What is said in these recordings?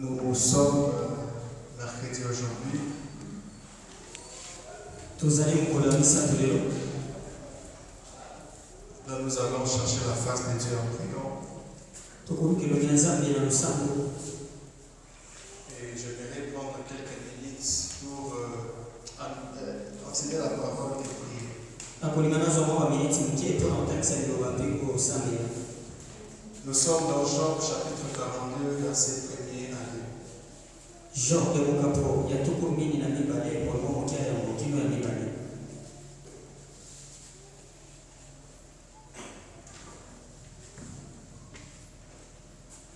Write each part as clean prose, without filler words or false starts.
Nous sommes mercredi aujourd'hui. Là, nous allons chercher la face de Dieu en priant. Et je vais prendre quelques minutes pour enseigner la parole et prier. Nous sommes dans Job chapitre 42, verset 1er à 2.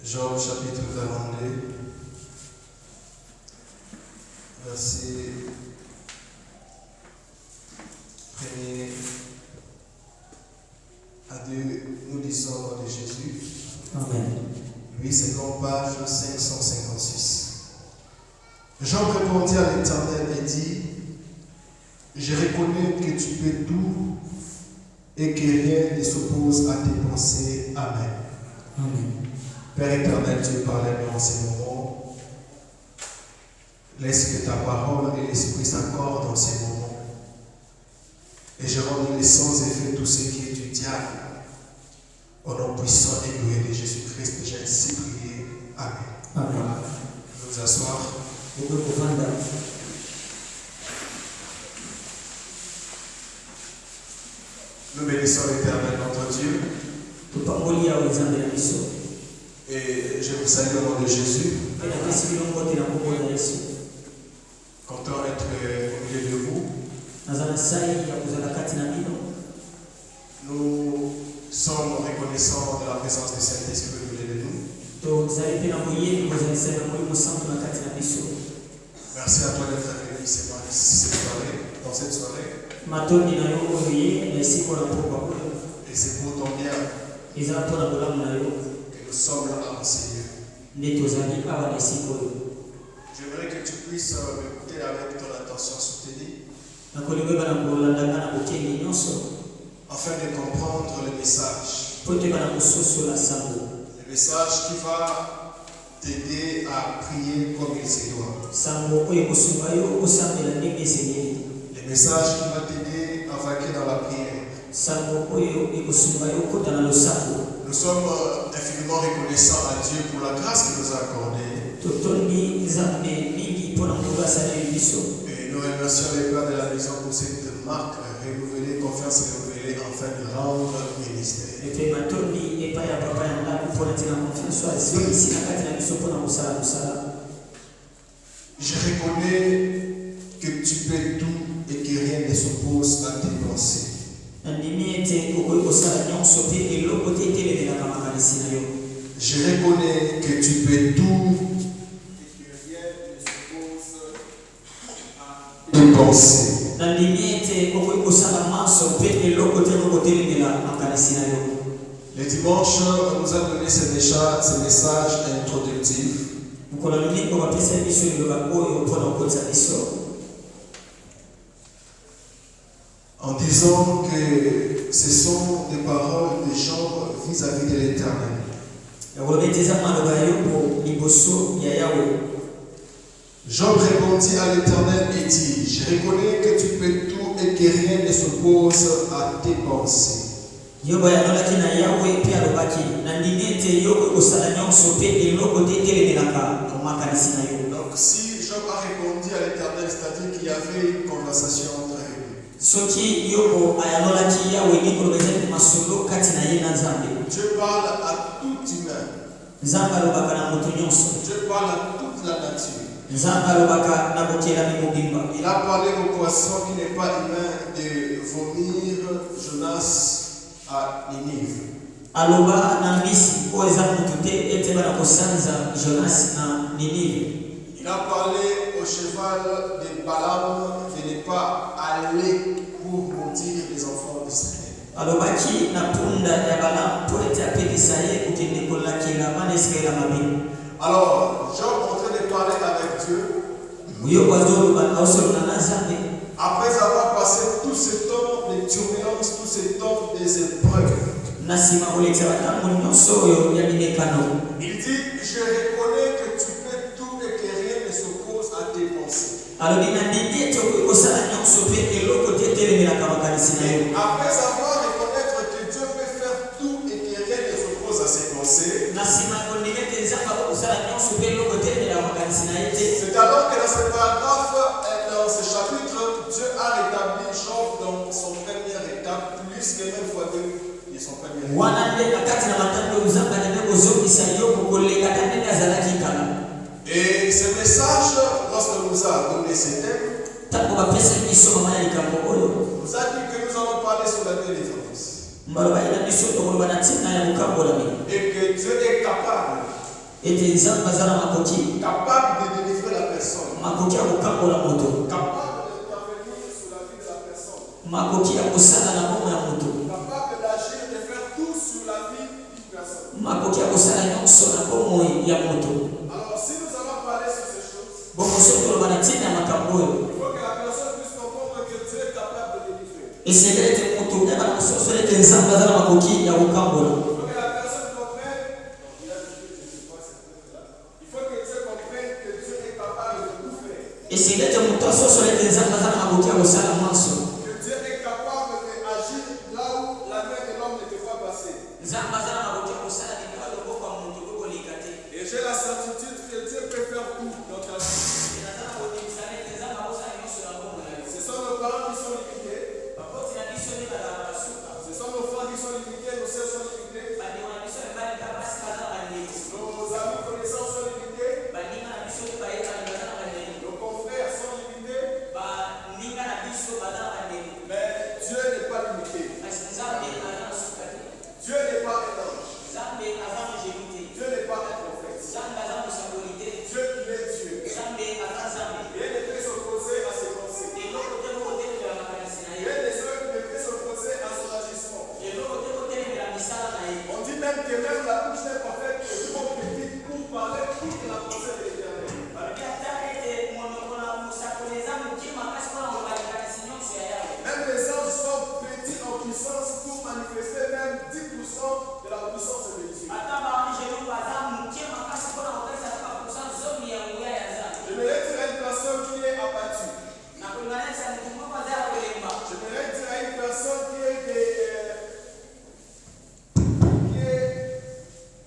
Job chapitre 42, verset 1er à 2, nous lisons au nom de Jésus. Amen. Lui, c'est comme page 556. Job répondit à l'Éternel et dit: Je reconnais que tu peux tout et que rien ne s'oppose à tes pensées. Amen. Amen. Père éternel, Dieu, parle-nous en ces moments. Laisse que ta parole et l'Esprit s'accordent dans ces moments. Et je rends les sens et fais tout ce qui est du diable. Au nom puissant et glorieux de Jésus-Christ, j'ai ainsi prié. Amen. Amen. Nous asseoir. Nous bénissons l'Éternel, notre Dieu. Et je vous salue au nom de Jésus. Content d'être au milieu de vous. Nous sommes reconnaissants de la présence du Saint-Esprit au milieu de nous. Merci à toi d'être venu dans cette soirée. Et c'est pour ton bien que nous sommes là à Seigneur. J'aimerais que tu puisses m'écouter avec ton attention soutenue afin de comprendre le message. Le message qui va t'aider à prier comme il se doit. Le message qui va t'aider à vaquer dans la prière. Nous sommes infiniment reconnaissants à Dieu pour la grâce qu'il nous a accordée. Et nous remercions les Pères de la maison pour cette marque renouvelée, confiance renouvelée, afin de rendre ministère. Je reconnais que tu peux tout et que rien ne s'oppose à tes pensées. Je reconnais que tu peux tout et que rien ne s'oppose à tes pensées. Le dimanche, on nous a donné ce message introductif. En disant que ce sont des paroles de Job vis-à-vis de l'Éternel. Job répondit à l'Éternel et dit: Je reconnais que tu peux tout et que rien ne s'oppose à tes pensées. Donc si Job a répondu à l'Éternel, c'est-à-dire qu'il y avait une conversation entre eux. Dieu parle à tout humain. Dieu parle à toute la nature. Il a parlé au poisson qui n'est pas humain de vomir Jonas à Ninive. Il a parlé au cheval de Balaam de ne pas aller pour maudire les enfants d'Israël. Alors, Job est en train de parler avec Dieu. Après avoir passé tout ce temps de turbulence, tout ce temps des épreuves, il dit: Je reconnais que tu peux tout Après avoir reconnaître que Dieu peut faire tout et que rien ne repose à ses pensées, c'est alors que dans ce paragraphe, dans ce chapitre, Dieu a rétabli Job dans son première étape, plus que même fois deux de son premier étape. Et ce message, lorsque nous a donné ce thème, nous a dit que nous allons parler sur la délivrance. Et que Dieu est capable de délivrer la personne, capable d'intervenir sur la vie de la personne, capable d'agir, de faire tout sur la vie d'une personne. Alors si nous allons parler sur ces choses, il faut que la personne puisse comprendre que Dieu est capable de délivrer. Il faut que la personne comprenne, il faut que Dieu comprenne que Dieu est capable de tout faire. Que Dieu est capable d'agir là où la main de l'homme ne peut pas passer. Et j'ai la certitude que Dieu peut faire tout dans ta vie. Ce sont nos parents qui sont limités. Ce sont nos frères qui sont limités, nos sœurs sont limitées. Nos amis connaissants sont limités. Nos confrères sont limités. Mais Dieu n'est pas limité. Dieu n'est pas un ange. Dieu n'est pas un prophète. Dieu, il est Dieu. Rien ne peut s'opposer à ses pensées. Rien ne peut s'opposer à son agissement. On dit même que même la bouche d'un prophète est trop petite pour parler toute la pensée de l'Éternel. Même les anges sont petits en puissance pour manifester même 10% de la puissance de Dieu. Je vais dire à une personne qui est abattue. Je vais dire à une personne qui est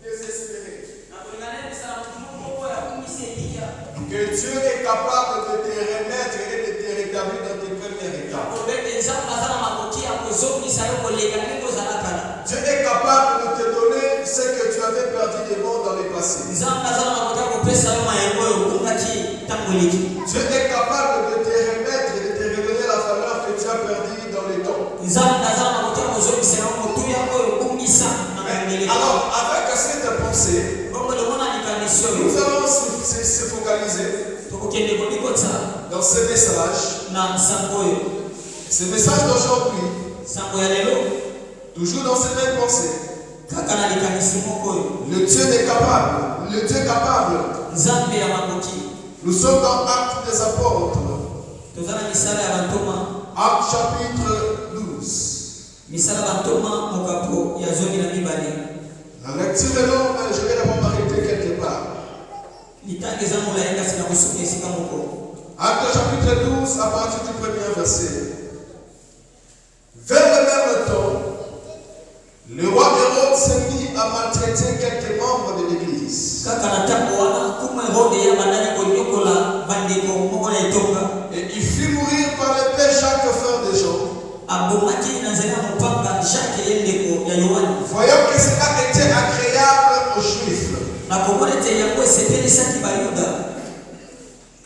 désespérée que Dieu est capable de te remettre et de te rétablir dans tes premières étapes. Dieu est capable de te donner ce que tu avais perdu de bon dans le passé. Dieu est capable de te remettre et de te redonner la valeur que tu as perdue dans le temps. Alors, avec cette pensée, nous allons se focaliser dans ce message. Ce message d'aujourd'hui, toujours dans cette même pensée. Le Dieu est capable. Le Dieu est capable. Nous sommes dans Actes des Apôtres. Actes chapitre 12. La lecture est longue, mais je vais d'abord m'arrêter quelque part. Actes chapitre 12, à partir du premier verset. Vers le même temps, le roi Hérode s'est mis à maltraiter quelques membres de l'église. Et il fit mourir par l'épée Jacques, frère de Jean. Voyant que cela était agréable aux Juifs,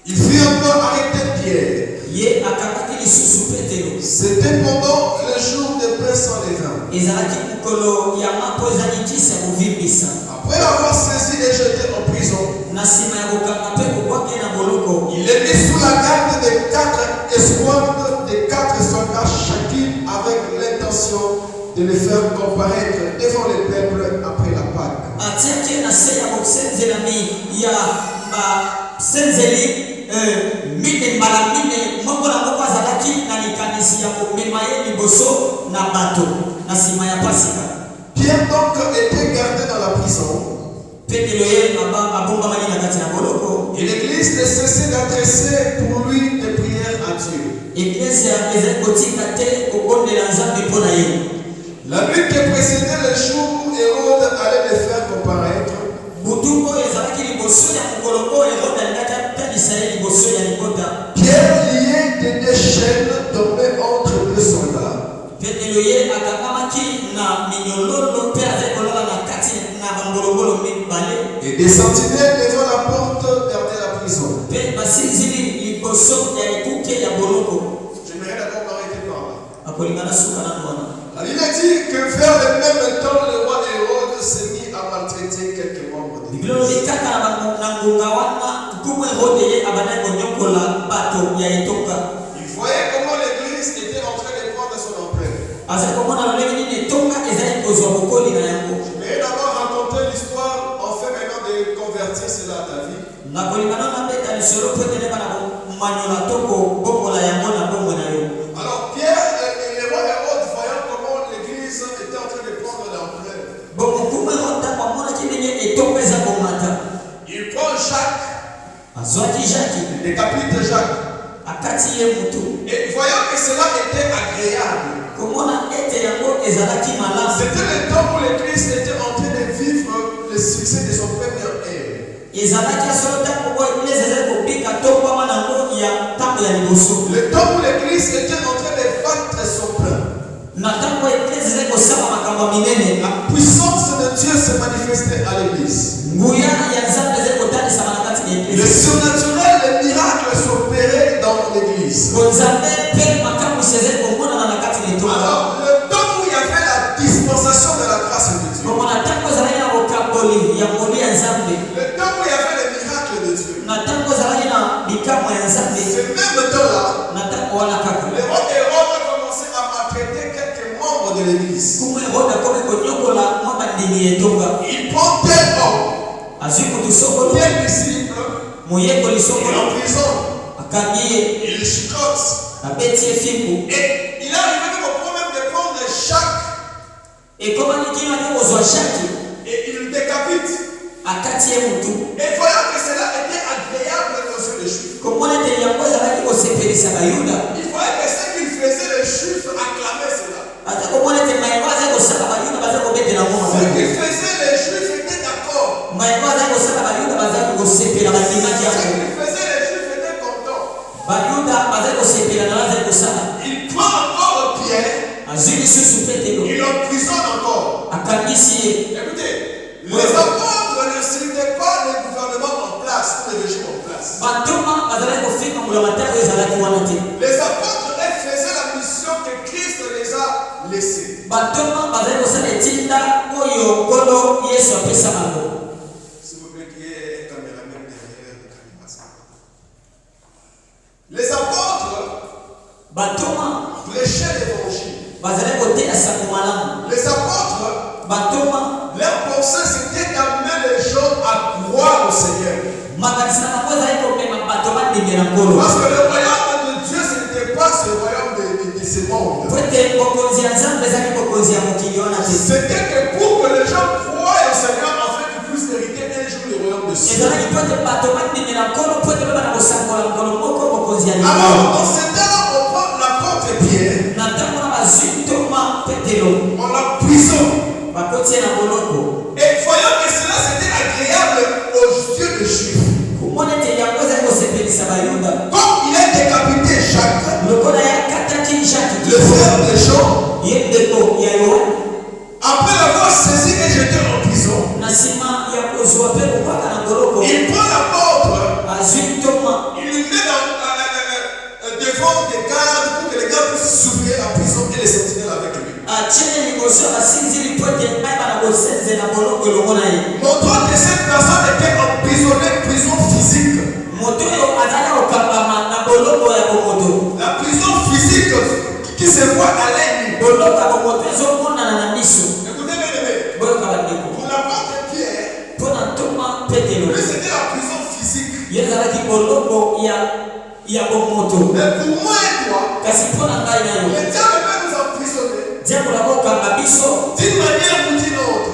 il fit encore arrêter Pierre. C'était pendant le jour de paix sans levain. Après l'avoir saisi et jeté en prison, il est mis sous la garde de 4 escouades de 4 soldats chacune, avec l'intention de les faire comparaître devant le peuple après la Pâque. Pierre donc était gardé dans la prison. Et l'église ne cessait d'adresser pour lui des La nuit qui précédait le jour où Hérode allait les faire comparaître, Pierre, lié de deux chaînes, tombait entre deux soldats. Et des sentinelles devant la porte gardaient la prison. J'aimerais d'abord m'arrêter par là. Il a dit que vers le même temps, le roi Hérode s'est mis à maltraiter quelques membres de l'Église. Il voyait comment l'Église était en train de prendre son ampleur. Je vais d'abord raconter l'histoire, en fait maintenant de convertir cela à ta vie. Alors Pierre et le roi Hérode, voyant comment l'Église était en train de prendre l'ampleur, il prend Jacques, il décapite Jacques. Et voyant que cela était agréable, c'était le temps où l'Église était en train de vivre le succès de son premier ère. Le temps où l'Église était en train de battre son plein. La puissance de Dieu se manifestait à l'Église. Le surnaturel, les miracles s'opéraient dans l'Église. Alors, le temps où il y avait la dispensation de la grâce de Dieu, le temps où il y avait les miracles de Dieu, ce même temps-là, le roi Hérode a commencé à maltraiter quelques membres de l'Église. Il prend tel homme, tel disciple, il est en prison, il chicote. Et il est arrivé même au problème de prendre Jacques et il le décapite. Et voyant que cela était agréable aux yeux des Juifs, il voyait que ce qu'il faisait, les Juifs acclamaient cela. Ce qu'il faisait, les Juifs étaient d'accord. Ce qu'il faisait, les Juifs étaient contents. Il prend encore Pierre, il l'emprisonne encore. Écoutez, les apôtres ne suivaient pas le gouvernement en place, le régime en place. Les apôtres faisaient la mission que Christ les a laissée. S'il vous plaît, qui est un caméraman derrière le caméra. Les apôtres prêchaient l'évangile. Les apôtres, leur pensée c'était d'amener les gens à croire au Seigneur. Parce que le royaume de Dieu, ce n'était pas ce royaume de ce monde. C'était que pour que les gens croient au Seigneur, afin qu'ils puissent hériter un jour le royaume de Dieu. Alors, dans ce temps-là, on prend l'apôtre Pierre, on l'emprisonne. Et voyant que cela c'était agréable aux yeux des Juifs, comme il a décapité Jacques, le frère de Jean, après l'avoir saisi et jeté en prison, il prend l'apôtre, il le met devant des gardes pour que les gardes puissent souffrir en prison et les sentinelles avec lui. Montrant que cette personne était emprisonnée, prison physique. La prison physique qui se voit à l'œil. Écoutez bien aimé, pour l'apôtre Pierre, lui c'était la prison physique. Mais pour moi et toi, le diable peut nous emprisonner d'une manière ou d'une autre.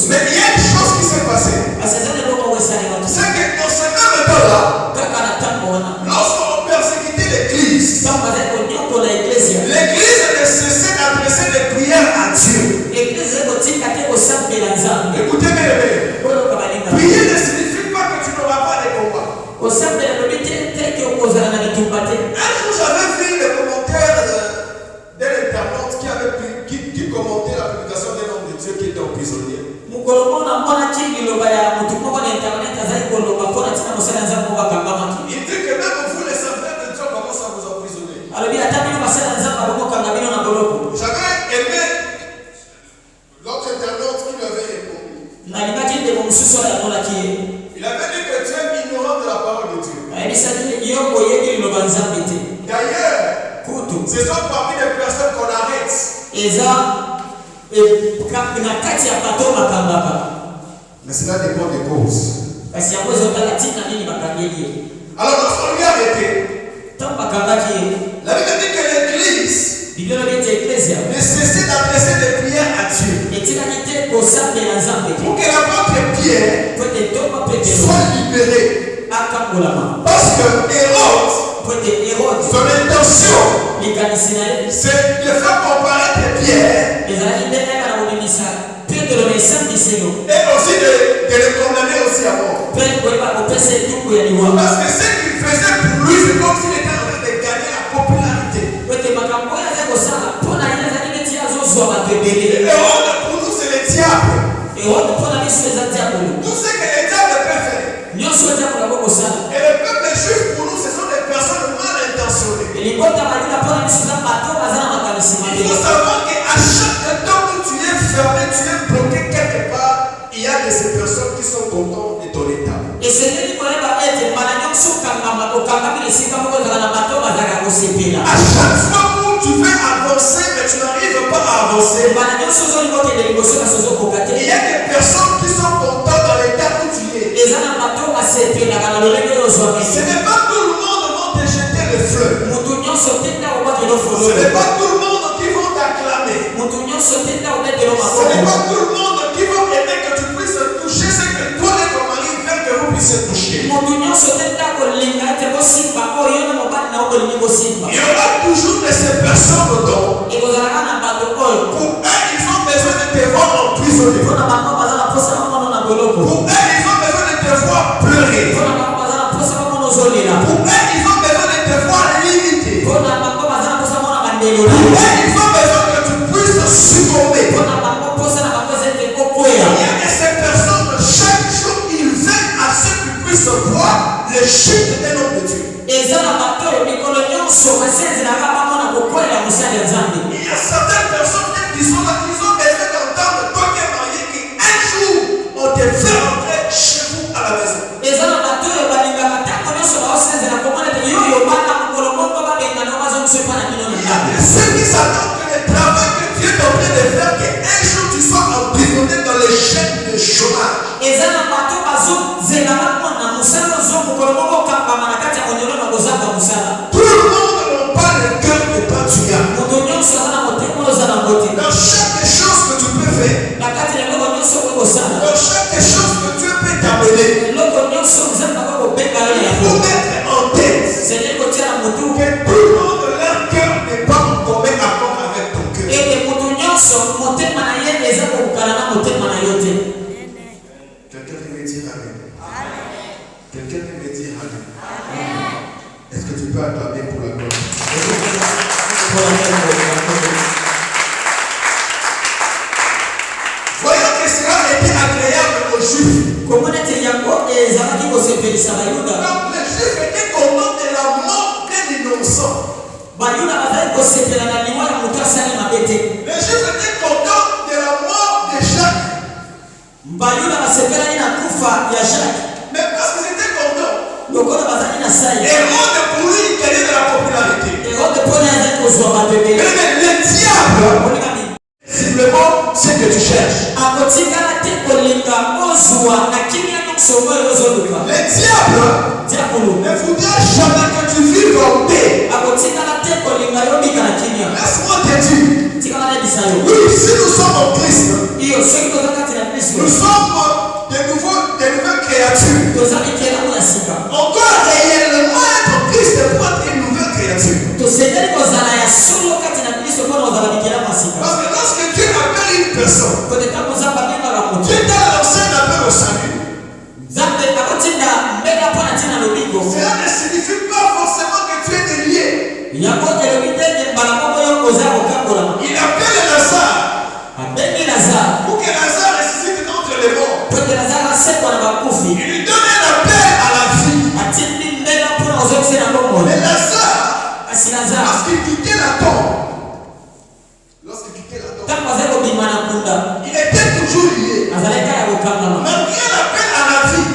Mais il y a une chose qui s'est passée. C'est que dans ce même temps-là, lorsqu'on persécutait l'Église, Ce sont parmi les personnes qu'on arrête. Mais cela dépend des causes. Alors lorsqu'on lui a arrêté, la Bible dit que l'Église ne cessait d'adresser des prières à Dieu pour que l'apôtre Pierre soit libéré. Parce que Hérode, son intention, c'est de faire comparaître Pierre et aussi de le condamner aussi à mort. Parce que ce qu'il faisait pour lui, c'est comme s'il était en train de gagner la popularité. Hérode, pour nous, c'est le diable. Tout ce que le diable peut faire. Et le peuple juif, pour nous, ce sont des personnes mal intentionnées. Il faut savoir qu'à chaque temps où tu es fermé, tu es bloqué quelque part, il y a de ces personnes qui sont contentes de ton état. À chaque fois où tu veux avancer, mais tu n'arrives pas à avancer, il y a des personnes qui sont contentes dans l'état où tu es. Ce n'est pas tout le monde qui va te jeter les fleurs. Ce n'est pas tout le monde qui va t'acclamer. Ce n'est pas tout le monde qui va aimer que tu puisses toucher ce que toi et ton mari veulent que vous puissiez toucher. Il y aura toujours de ces personnes dedans. Pour eux, ils ont besoin de te voir emprisonné. Pour eux, ils ont besoin de te voir pleurer. Pour eux, ils ont besoin de te voir limité. Pour eux, ils ont besoin que tu puisses succomber. Il y a de ces personnes, chaque jour, ils veulent à ce qu'ils puissent voir le chute d'un homme de Dieu. Il y a certaines personnes qui sont là, ils ont besoin d'entendre toi qui es marié qu'un jour, on te fait rentrer chez vous à la maison. Ceux qui s'attendent que le travail que Dieu est en train de faire, qu'un jour tu sois emprisonné dans les chaînes de chômage. Tout le monde n'a pas le cœur que toi tu as. Dans chaque chose que tu peux faire, dans chaque chose que Dieu peut t'amener, il faut mettre en tête que tout le monde, leur cœur n'est pas en commun accord avec ton cœur. Quelqu'un peut me dire Amen. Quelqu'un peut me dire Amen. Est-ce que tu peux acclamer pour la gloire? Voyons que cela était agréable aux Juifs. Donc les Juifs étaient contents de la mort d'un innocent. Les Juifs étaient contents de la mort de Jacques. Mais parce qu'ils étaient contents, Hérode pour lui il gagnait de la popularité. Mais le diable, simplement ce que tu cherches. Le diable ne voudra jamais que tu vives en paix. Laisse-moi te dire, oui, si nous sommes en Christ, nous sommes de nouvelles créatures. Encore réellement être en Christ pour être une nouvelle créature. Parce que lorsque Dieu appelle une personne, Dieu t'a lancé un appel au salut. Cela ne signifie pas forcément que tu es délié. Il appelle Lazare pour que Lazare ressuscite d'entre les morts. Il lui donne un appel à la vie. Mais Lazare, lorsqu'il quittait la tombe, il était toujours lié. Malgré l'appel à la vie,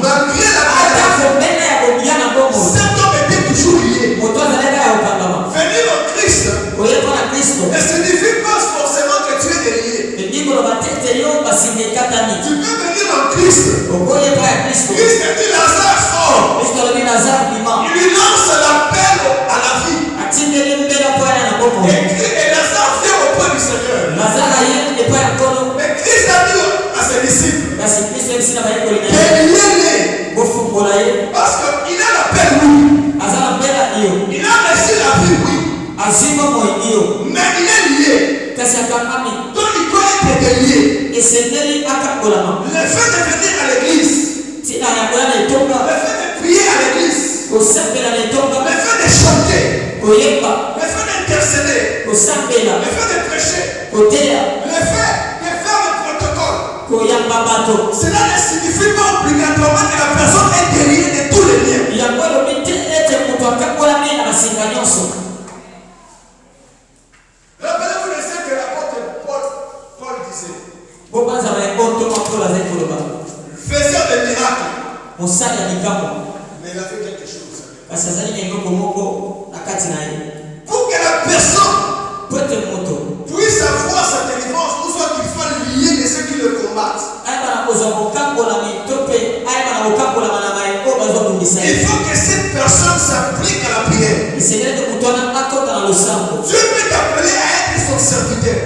malgré l'appel à la vie, cet homme était toujours Tu peux venir en Christ. Christ dit Lazare sort. Il lui lance l'appel à la vie. Et Lazare vient auprès du Seigneur. Mais Christ a dit à ses disciples parce qu'il a l'appel, oui. Il a reçu la vie, oui. Mais il est lié. Donc il doit être délié. Le fait de venir à l'église, le fait de prier à l'église, le fait de chanter, le fait d'intercéder, le fait de prêcher, le fait de faire le protocole, cela ne signifie pas obligatoirement que la personne est déliée de tous les liens. Rappelez-vous de ce que l'apôtre Paul disait. Faisant des miracles. Mais il a fait quelque chose. Pour que la personne puisse avoir sa délivrance, ou soit qu'il soit lié de ceux qui le combattent. Il faut que cette personne s'applique à la prière. Dieu peut t'appeler à être son serviteur.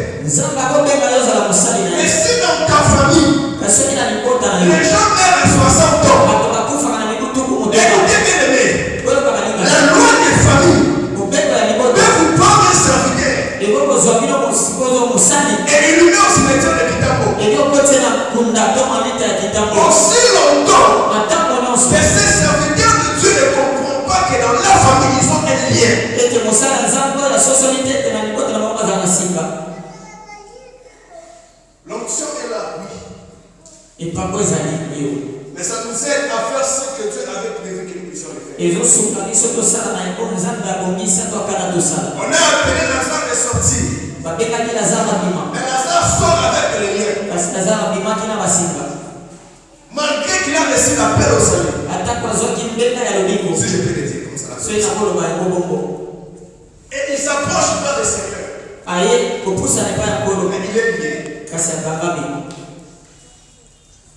Mais si dans ta famille, les gens meurent à 60 ans, écoutez bien aimé, la loi des familles peut vous prendre un serviteur et il lui met au cimetière de Kitabo. Aussi longtemps que ces serviteurs de Dieu ne comprennent pas que dans leur famille ils ont un lien. L'onction est là, oui. Mais ça nous aide à faire ce que Dieu avait prévu que nous puissions le faire. On a appelé Lazare de sortir. Mais Lazare sort avec les liens. Malgré qu'il a reçu l'appel au Seigneur. Si je peux le dire comme ça. Et il s'approche pas du Seigneur. Mais il est lié.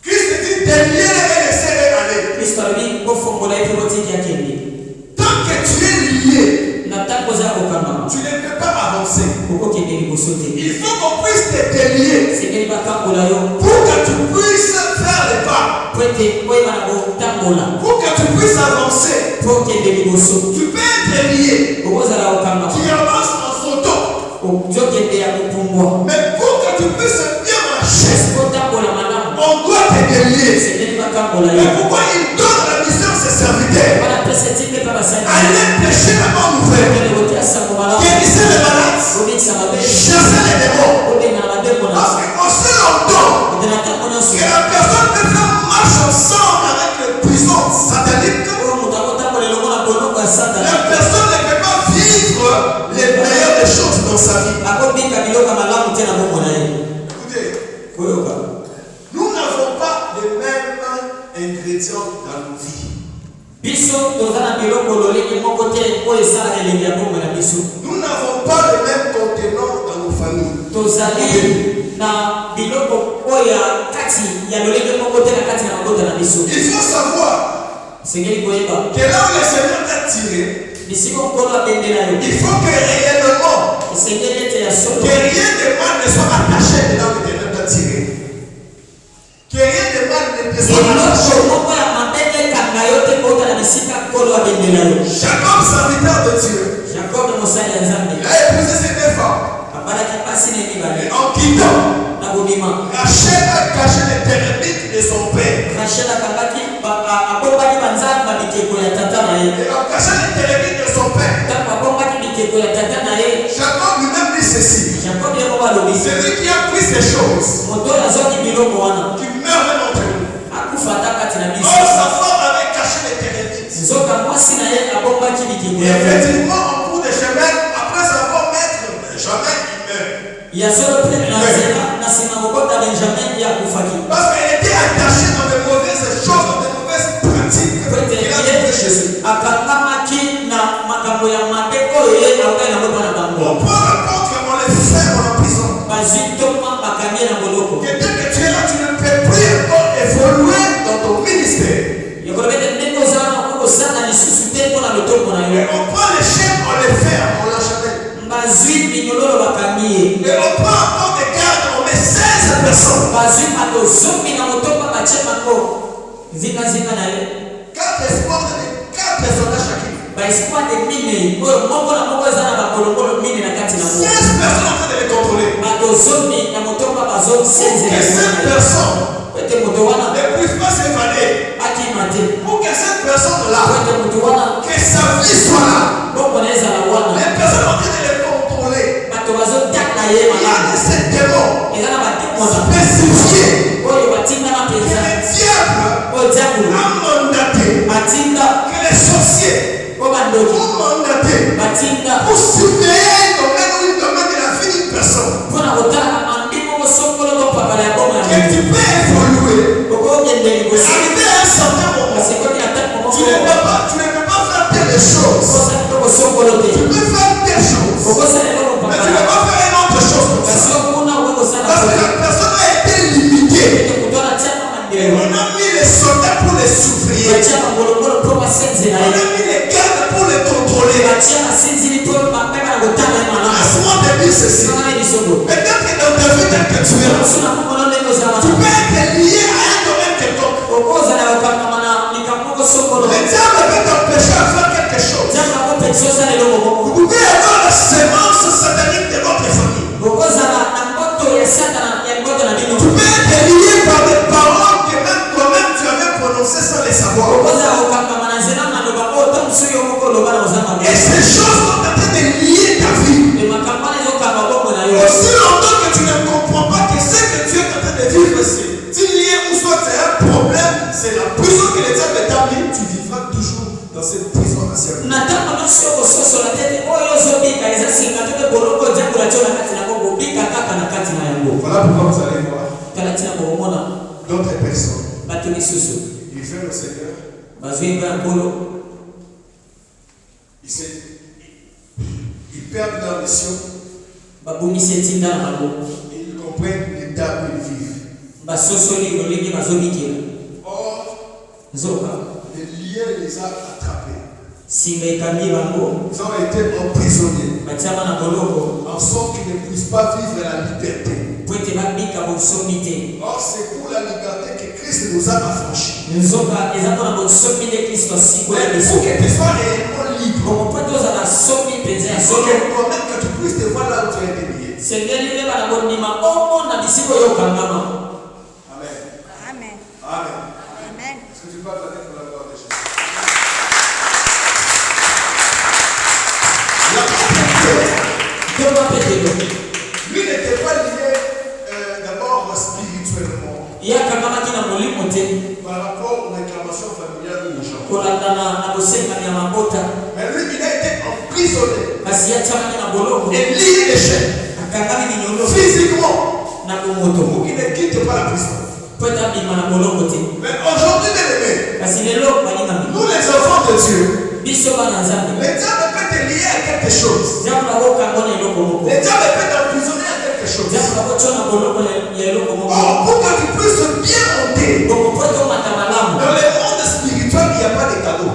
Christ dit délié et laissez-les aller. Tant que tu es lié, tu ne peux pas avancer. Il faut qu'on puisse te délier pour que tu puisses faire les pas. Pour que tu puisses avancer. Tu peux être lié qui avance en son temps. Mais pour que tu puisses bien marcher, on doit te délier. Mais pourquoi il donne la mission à ses serviteurs? Allez prêcher la bonne nouvelle, guérissez les malades, chassez les démons. Parce que aussi longtemps que la personne peut faire marche ensemble avec le puissant satanique, la personne ne peut pas vivre les meilleures des choses dans sa vie. Écoutez, nous n'avons pas les mêmes ingrédients dans nos vies. Nous n'avons pas le même contenant dans nos familles. Il faut savoir que là où le Seigneur t'a tiré, il faut que réellement que rien de mal ne soit attaché là où le Seigneur t'a tiré. Que rien de mal ne soit attaché. Jacob, serviteur de Dieu, il a épousé ses deux femmes. Et en quittant, Rachel a caché les termites de son père. Et en cachant les termites de son père, Jacob lui-même dit ceci. Celui qui a pris ces choses, qui meurt même entre nous. Or, sa femme avait caché les termites. Et effectivement, en cours de chemin, après avoir maître Benjamin, il meurt. Parce qu'elle était attachée dans de mauvaises choses, dans de mauvaises pratiques. Il a trouvé Jésus. On peut répondre que on les fait en prison. Que dès que tu es là, tu ne peux 4 espoirs de 4 soldats chacun. 16 personnes en train de les contrôler. Pour que cette personne ne puisse pas s'évader. Pour que cette personne-là, que sa vie soit là. Les personnes en train de les contrôler. Il y a ces démons spécifiés que le diable a mandaté, que les sorciers ont mandaté pour surveiller le domaine de la vie d'une personne. Que tu peux évoluer. Arriver à un certain moment, tu ne peux pas faire telle chose. Tu peux faire telle chose, mais tu ne peux pas faire une autre chose comme ça. Parce que la personne a été limitée. Et on a mis les soldats pour les surveiller. On a mis les gardes pour les contrôler. Laisse-moi te dire ceci. Peut-être que dans ta vie telle que tu es, tu peux être lié à un domaine quelconque. Le diable peut t'empêcher à faire quelque chose. Vous pouvez avoir la sémence satanique de votre famille. Tu peux être lié par des paroles que même toi-même tu avais prononcées sans les savoir. Et ces choses sont en train de lier ta vie. Aussi longtemps que tu ne comprends pas que ce que tu es en train de vivre ici, si lié ou soit c'est un problème, c'est la prison que le diable t'a mis, tu vivras toujours dans cette prison ancienne. Voilà pourquoi vous allez voir d'autres personnes. Ils viennent au Seigneur. Ils perdent leur mission. Ils comprennent l'état où ils vivent. Or, le lien les a attrapés. Ils ont été emprisonnés. En sorte qu'ils ne puissent pas vivre la liberté. Or, c'est pour la liberté que Christ nous a affranchis. Mais pour que tu sois réellement libre, il faut que tu puisses te voir là où tu as été lié. Amen. Amen. Amen. Est-ce que tu peux acclamer pour la gloire de Jésus? Lui n'était pas lié d'abord spirituellement par rapport aux réclamations familiales des gens. Mais lui, il a été emprisonné et lié les chaînes physiquement pour qu'il ne quitte pas la prison. Mais aujourd'hui, nous les enfants de Dieu, le diable peut te lier à quelque chose. Le diable peut t'emprisonner à quelque chose. Or, pour que tu puisses bien monter, dans le monde spirituel, il n'y a pas de cadeau.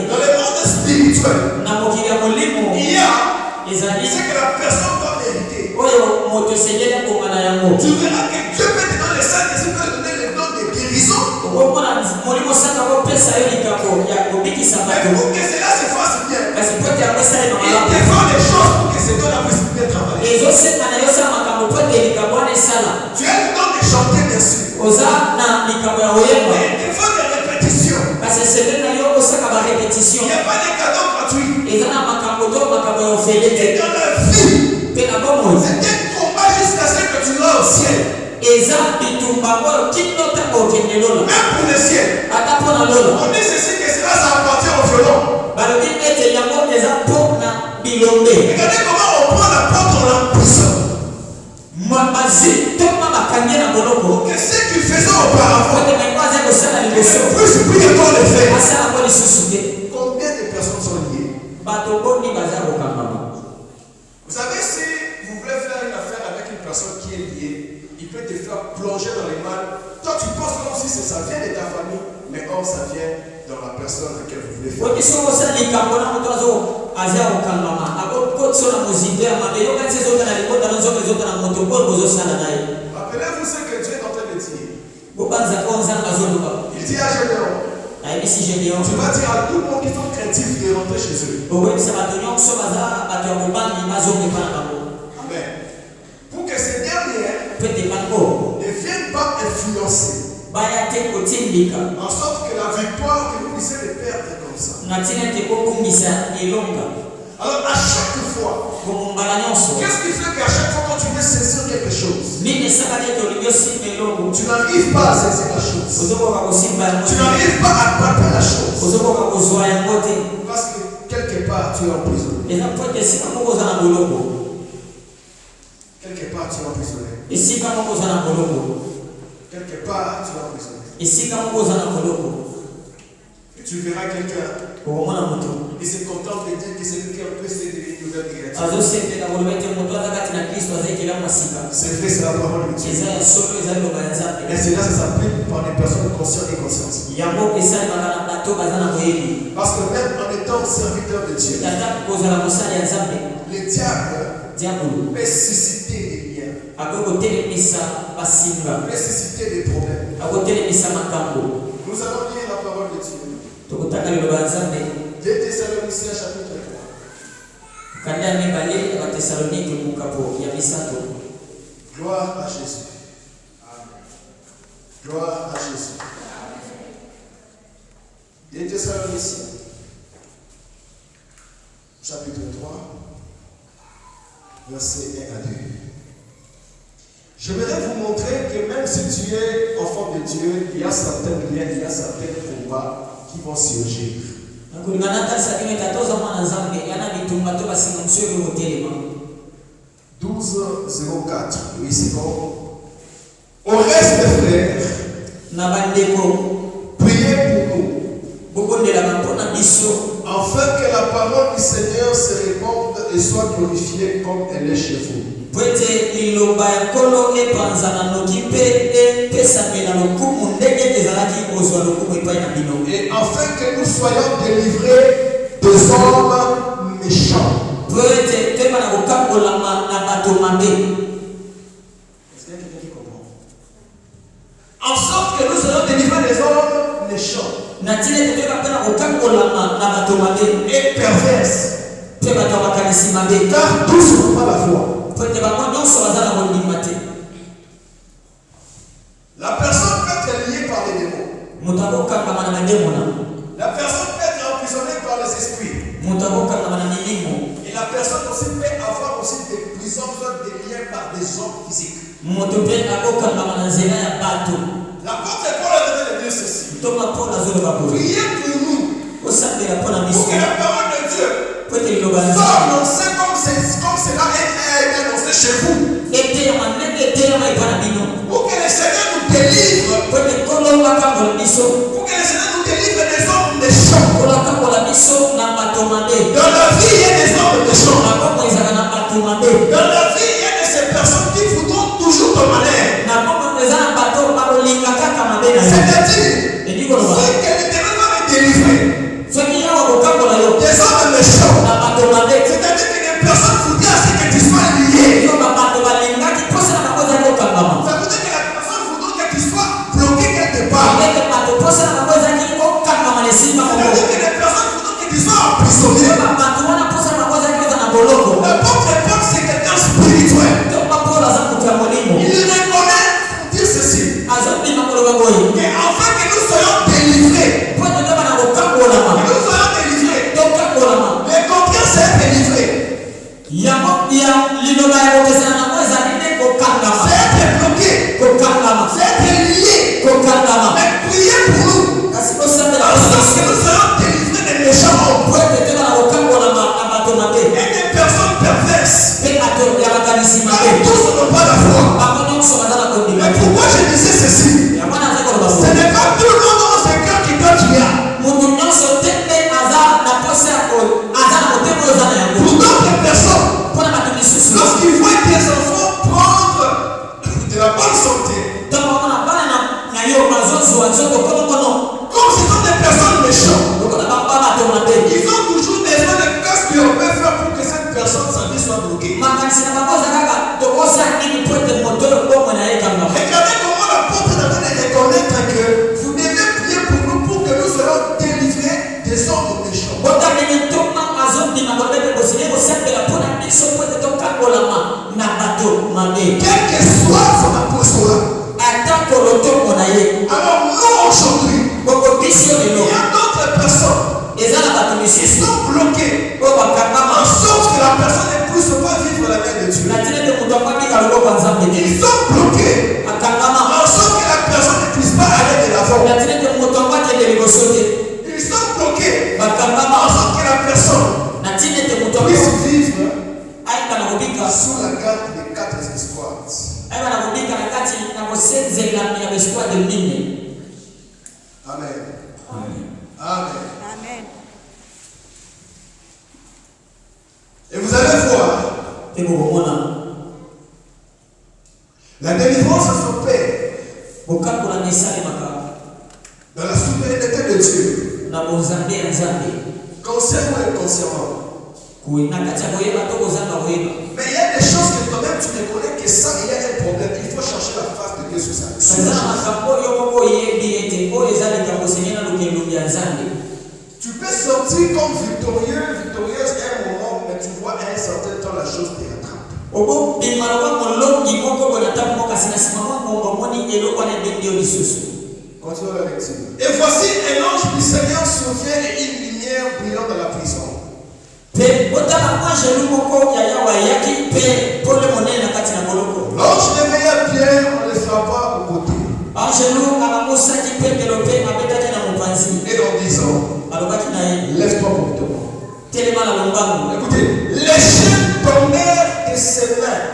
Dans le monde spirituel, il y a ce que la personne doit mériter. Tu verras que Dieu peut te donner les saints, Dieu peut te donner les dons de guérison. Mais pour que cela se fasse bien, il défend les choses pour que ces dons-là puissent bien travailler. Tu as le don de chanter, bien sûr. Mais il défend des répétitions. Il n'y a pas de cadeaux gratuits. Et dans la vie, c'est un combat jusqu'à ce que tu vas au ciel. Même pour le ciel. On dit ceci que cela ça appartient au violon. Regardez comment on prend la porte, on l'empousse. Pour que ce qu'il faisait auparavant, ne puisse plus encore le faire. Combien de personnes sont liées? Vous savez, si vous voulez faire une affaire avec une personne qui est liée, il peut te faire plonger dans les mal. Toi, tu penses comme si ça vient de ta famille, mais or ça vient dans la personne à laquelle vous voulez faire. Rappelez-vous ce que Dieu est en train de dire. Il dit à Gédéon, tu vas dire à tout le monde qui sont craintifs de rentrer chez eux. Amen. Pour que ces derniers ne viennent pas influencer. En sorte que la victoire, que vous puissiez les perdre comme ça. Alors à chaque fois, qu'est-ce qui fait qu'à chaque fois quand tu veux saisir quelque chose, tu n'arrives pas à saisir la chose. Tu n'arrives pas à attraper la chose. Parce que quelque part tu es emprisonné. Quelque part tu es emprisonné. Quelque part tu es emprisonné. Et tu verras quelqu'un. Il se contente de dire que c'est lui qui a empêché de nouvelles créatures. C'est vrai, c'est la parole de Dieu. Et cela, ça s'applique par des personnes conscientes et conscientes. Parce que même en étant serviteur de Dieu, le diable peut susciter des liens, peut susciter des problèmes. Nous allons lire la parole de Dieu. 2 Thessaloniciens chapitre 3. Gloire à Jésus. Gloire à Jésus. 2 Thessaloniciens chapitre 3, versets 1 à 2. J'aimerais vous montrer que même si tu es enfant de Dieu, il y a certains liens, il y a certains combats qui vont surgir. 12:04. Oui, c'est bon. Au reste des frères, priez pour nous, afin que la parole du Seigneur se répande et soit glorifiée comme elle est chez vous. Et afin que nous soyons délivrés des hommes méchants. Est-ce qu'il y a quelqu'un qui comprend? En sorte que nous soyons délivrés des hommes méchants et perverses. Car tous n'ont pas la foi. La personne peut être liée par les démons. La personne peut être emprisonnée par les esprits. Et la personne aussi peut avoir aussi des prisons, des liens par des hommes physiques. L'apôtre Paul a donné de dire ceci. Priez pour nous. Pour que la parole de Dieu soit annoncée comme cela est annoncé chez vous. Pour que le Seigneur nous délivre. Pour que le Seigneur nous délivre des hommes méchants. Dans la vie, il y a des hommes méchants. Dans la vie, il y a de ces personnes qui voudront toujours te malheur. C'est-à-dire, ce que l'Éternel va me délivrer des hommes méchants. C'est-à-dire que les personnes voudraient à ce que tu sois lié. Ça veut dire que la personne voudrait que tu sois bloqué quelque part. C'est-à-dire que les personnes voudraient que tu sois emprisonné. L'apôtre Paul, c'est quelqu'un spirituel. Il reconnaît pour dire ceci. Et afin que nous soyons délivrés. Les combien c'est délivré? C'est être bloqué. C'est être lié. Mais priez pour nous. Parce que nous soyons délivrés des méchants hommes. Et des personnes perverses. Tous n'ont pas la foi. Mais pourquoi je disais ceci? Ce n'est pas tout le monde dans ce cœur qui doit tuer. Pour d'autres personnes, lorsqu'ils voient des enfants prendre de la bonne santé, comme ce sont des personnes méchantes, ils ont toujours besoin de qu'est-ce qu'on peut faire pour que cette personne Amen. Amen. Amen. Amen. Et vous allez voir, la délivrance s'opère dans la souveraineté de Dieu, consciemment et inconsciemment. Mais il y a des choses que toi-même tu ne connais que ça, il y a un problème. Il faut chercher la face de Dieu sur ça. Tu peux sortir comme victorieuse un moment, mais tu vois à un certain temps la chose te rattrape. Continuons la lecture. Et voici un ange du Seigneur survient et une lumière brillant dans la prison. L'ange réveilla Pierre en le frappant au côté. Et en disant, lève-toi promptement. Écoutez, les chaînes tombèrent de ses mains.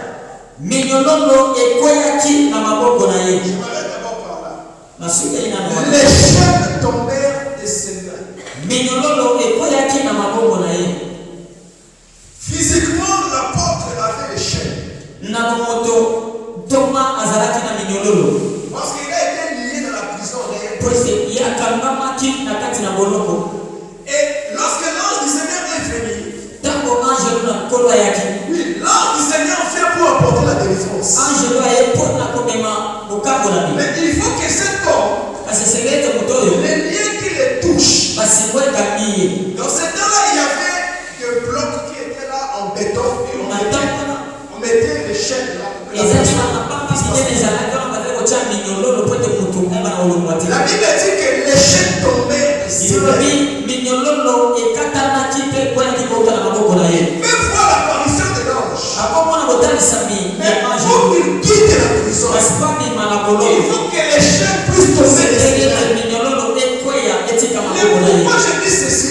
Je m'arrête d'abord par là. Les chaînes tombèrent de ses mains. Physiquement, l'apôtre avait les chaînes. Parce qu'il a été lié dans la prison. Et lorsque l'ange du Seigneur est venu, oui, l'ange du Seigneur vient pour apporter la délivrance. Mais il faut que cet homme, les liens qui les touchent. Dans ce temps-là, il y avait des blocs qui étaient là en béton et on mettait les chaînes là. La Bible dit que les chaînes tombaient de ses mains. Même voir l'apparition de l'ange. Mais pour qu'il quitte la prison, il faut que les chaînes puissent tomber de ses mains. Et pourquoi je dis ceci?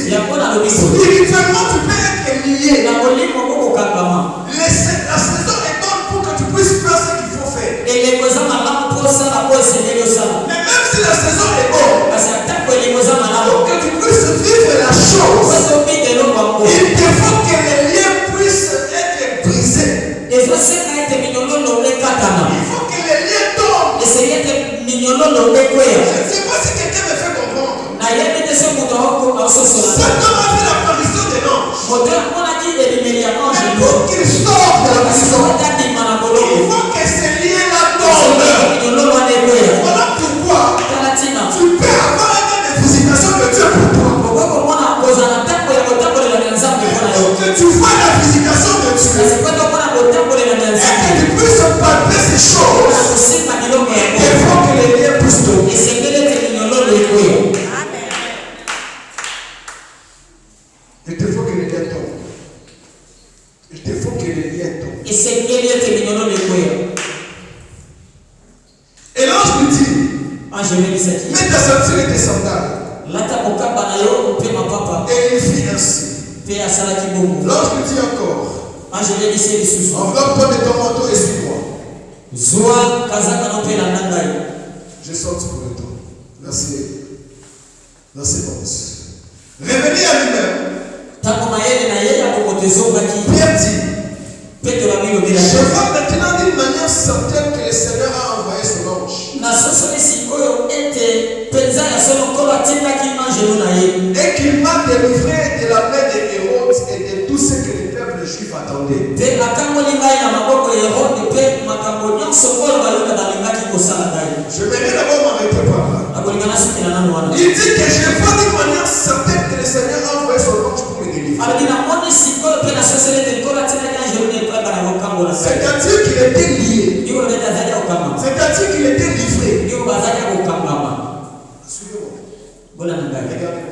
Spirituellement, tu peux être lié. La saison est bonne pour que tu puisses faire ce qu'il faut faire. Mais même si la saison est bonne, pour que tu puisses vivre la chose, il te faut que les liens puissent être brisés. Il faut que les liens tombent. Je ne sais pas si quelqu'un me fait comprendre. Cet homme a fait l'apparition de l'ange. Mais pour qu'il sorte de la prison, il faut que ces liens-là tombent. Voilà pourquoi tu peux avoir un temps de visitation de Dieu pour toi. Que tu vois la visitation de Dieu. Et que tu puisses palper ces choses. Il faut que les liens puissent tomber. Il te faut que les liens tombent. Il te faut que les liens tombent. Et l'ange lui dit, mets ta ceinture et tes sandales. Et il fit ainsi. L'ange lui dit encore, enveloppe-toi de ton manteau et suis-moi. Je sorti pour le temps. Verset 11. Revenu à lui-même, Pierre dit, je vois maintenant d'une manière certaine que le Seigneur a envoyé son ange. Et qu'il m'a délivré de la main de Hérode et de tout ce que le peuple juif attendait. Je vais d'abord m'arrêter par là. Il dit que je vois d'une manière certaine que le Seigneur a envoyé son ange pour me délivrer. C'est-à-dire qu'il était lié. C'est-à-dire qu'il était livré. Suivez-moi. Regardez-moi.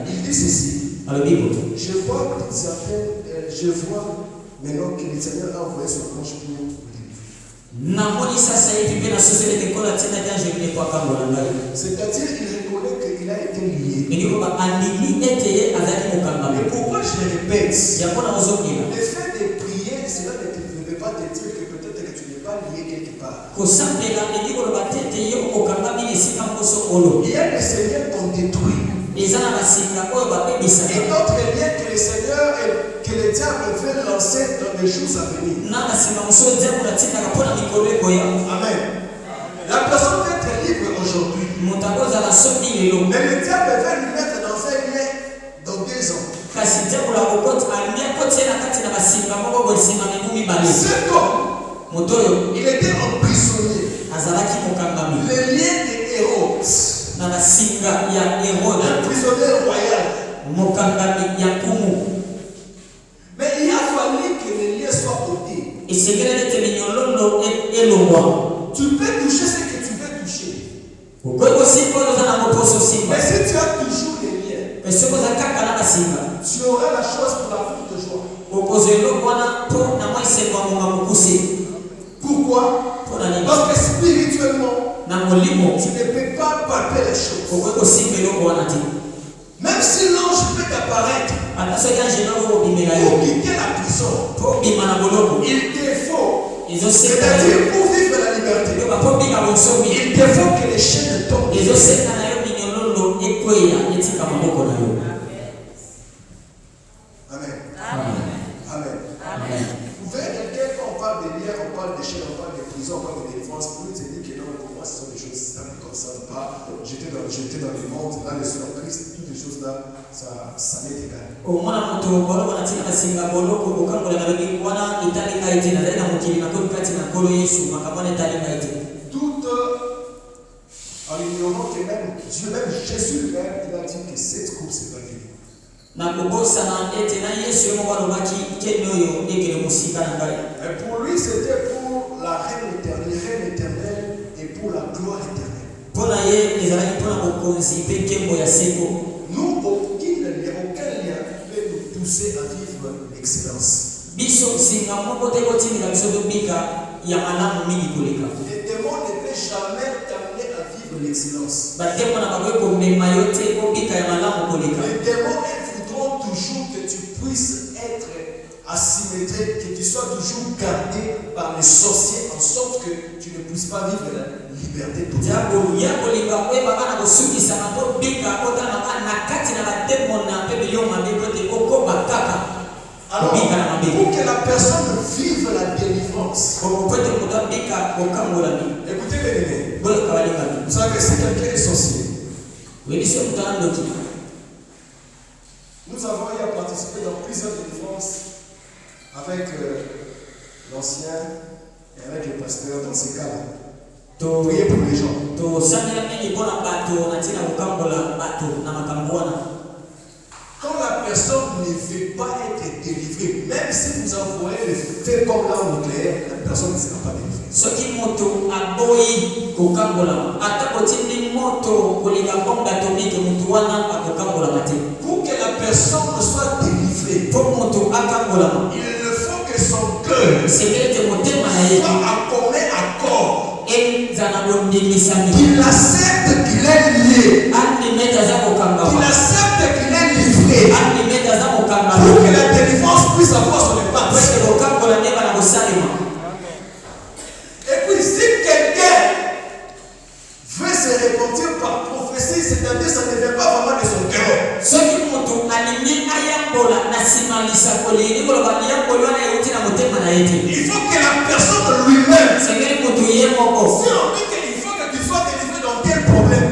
Il dit ceci. Je vois maintenant que le Seigneur a envoyé son ange pour me délivrer. C'est-à-dire qu'il reconnaît qu'il a été lié. Et pourquoi je le répète? Le fait de prier, cela ne veut pas te dire que peut-être que tu n'es pas pas lié quelque part. Il Il y a des seigneurs qu'on détruit. Et d'autres liens que le Seigneur et que le diable veut lancer dans les jours à venir. Amen. La personne peut être libre aujourd'hui. Mais le diable veut lui mettre dans un lien dans 2 ans. Cet homme, il était emprisonné. Le lien des héros. Un prisonnier royal. Mais il a fallu que le lien soit ôté. Tu peux toucher ce que tu veux toucher. Mais si tu as toujours les liens, tu auras la chose pour la foule de joie. Pourquoi? Parce que spirituellement, tu ne peux pas palper les choses. Même si l'ange peut apparaître pour quitter la prison, il te faut, c'est-à-dire pour vivre la liberté, il te faut que les chaînes tombent. Amen. Amen. Vous verrez quelqu'un, quand on parle de liens, on parle de chaînes, on parle de prison, on parle de délivrance, pour lui te dire que non, pour moi ce sont des choses ça ne me concerne pas. J'étais dans le monde, là je suis en Christ, toutes les choses là, ça m'est égal. Tout en ignorant que même Dieu, même Jésus lui-même, il a dit que cette coupe c'est pas vivre. Et pour lui c'était pour la reine éternelle et pour la gloire éternelle. Nous, aucun lien peut nous pousser à vivre l'excellence. Les démons ne peuvent jamais t'amener à vivre l'excellence. Les démons voudront toujours que tu puisses être asymétrique, que tu sois toujours gardé par les sorciers en sorte que tu ne puisses pas vivre la liberté totale. Alors, pour que la personne vive la délivrance, écoutez les aînés, vous savez que si quelqu'un est sorcier, nous avons eu à participer dans plusieurs délivrances avec l'ancien et avec le pasteur dans ces cas-là. Priez pour les gens. Quand la personne ne veut pas être délivrée, même si vous envoyez le feu comme l'arme nucléaire, la personne ne sera pas délivrée. Pour que la personne soit délivrée, il faut que son cœur soit en commun accord. Qu'il accepte qu'il est lié. Qu'il accepte qu'il est livré. Pour que la délivrance puisse avoir son impact. Et puis si quelqu'un veut se repentir par prophétie, c'est-à-dire ça ne vient pas vraiment de son cœur. Il faut que la personne lui-même, si on dit qu'il faut que tu sois délivré dans quel problème,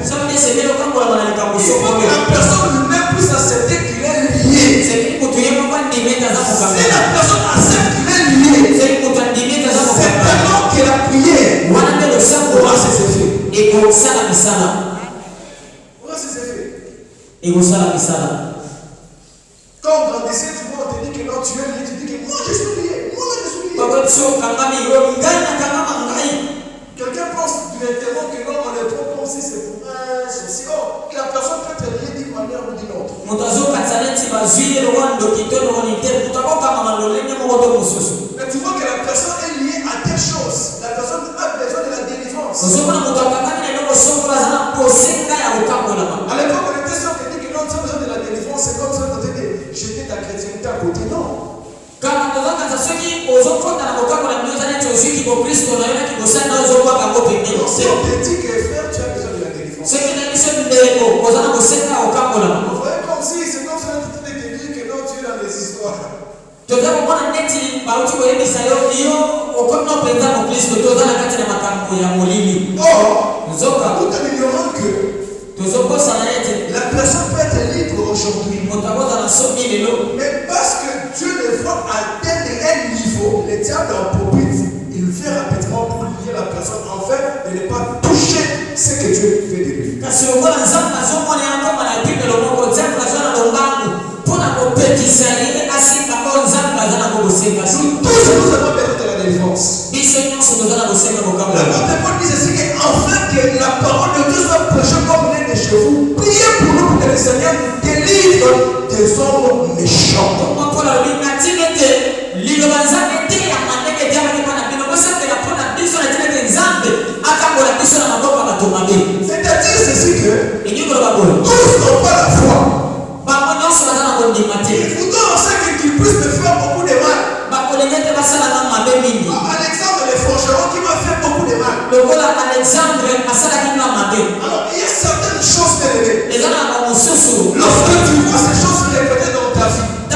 il faut que la personne lui-même puisse accepter qu'il est lié. Si la personne accepte qu'il est lié, certainement que la prière aura ses effets. Quand on grandissait, tu vois, on te dit que non, tu es lié, tu dis que moi je suis lié, moi je suis lié. Quelqu'un pense directement que non, on est trop comme si c'est pour un souci. Oh, la personne peut être liée d'une manière ou d'une autre. Mais tu vois que la personne est liée à telle chose. La personne a besoin de la délivrance. À l'époque, on était sûr que non, tu as besoin de la délivrance, c'est comme ça qu'on te dit jeter ta chrétienté à côté. Non. Donc si on te dit que frère, tu as besoin de la délivrance. Vous voyez comme si c'est comme ça que tu te dis que non, tu es dans les histoires. Tout en ignorant que la personne peut être libre aujourd'hui. Mais parce que Dieu le voit atteindre un niveau, le diable en profite. Il fait rapidement pour lier la personne en fait de ne pas toucher ce que Dieu fait de lui. Tout ce que nous avons besoin de la délivrance. La parole de Paul dit ceci qu'enfin que la parole de Dieu soit prêchée comme l'un de chez vous. Priez pour nous pour que le Seigneur nous délivre des hommes méchants. C'est-à-dire ceci que tous n'ont pas la foi. Il faudra aussi qu'ils puissent me faire beaucoup de mal. Alexandre le forgeron qui m'a fait beaucoup de mal. Alors il y a certaines choses élevées. Lorsque tu vois ces choses répétées dans ta vie, tu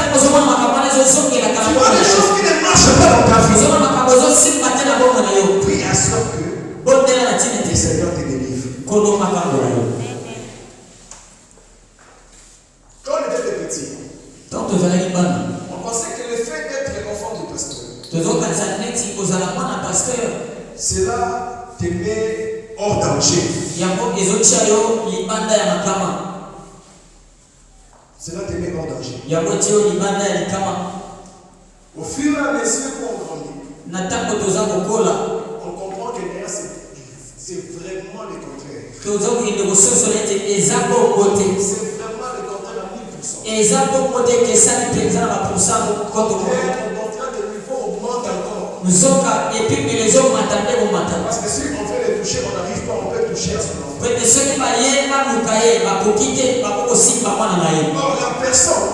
vois des choses qui ne marchent pas dans ta vie, prie à ce que le Seigneur te délivre. Quand on était petit, on pensait que le fait d'être enfant du pasteur, cela te met hors danger. Cela te met hors danger. Au fur et à mesure qu'on grandit, on comprend que c'est vraiment le contraire. C'est vraiment le contraire à 1000%. Et au contraire, le niveau augmente encore. Parce que si on veut les toucher, on n'arrive pas, on peut toucher à son enfant. Or, la personne,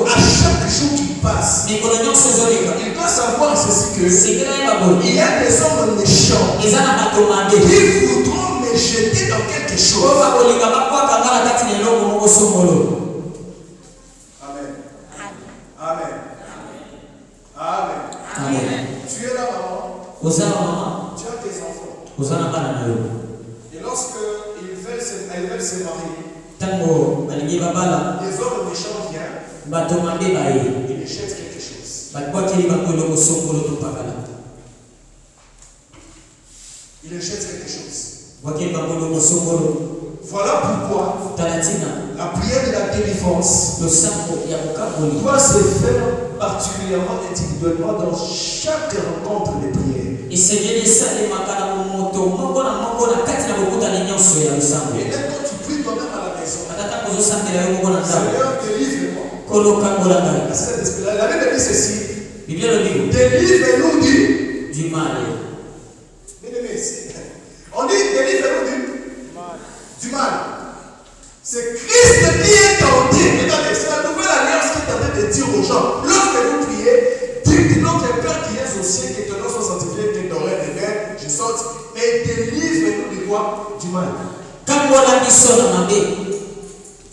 à chaque jour qui passe, il doit savoir ceci que il y a des hommes méchants qui voudront me jeter dans quelque chose. Amen. Amen. Amen. Amen. Tu es là, maman. Tu as tes enfants. Et lorsque ils veulent se marier, les hommes méchants viennent. Il achète quelque chose. Il achète quelque chose. Voilà pourquoi la prière de la délivrance doit se faire particulièrement individuellement dans chaque rencontre de prière. Et même quand tu pries toi-même à la maison, Seigneur, délivre-moi. La Bible dit ceci. Délivre-nous du mal. On dit délivre-nous du mal. C'est Christ qui est tenté. Regardez, c'est la nouvelle alliance qui est en train de dire aux gens. Lorsque vous priez, dites notre Père qui est aux cieux, que ton nom soit sanctifié, que ton règne vienne, je saute. Mais délivre-nous de quoi? Du mal.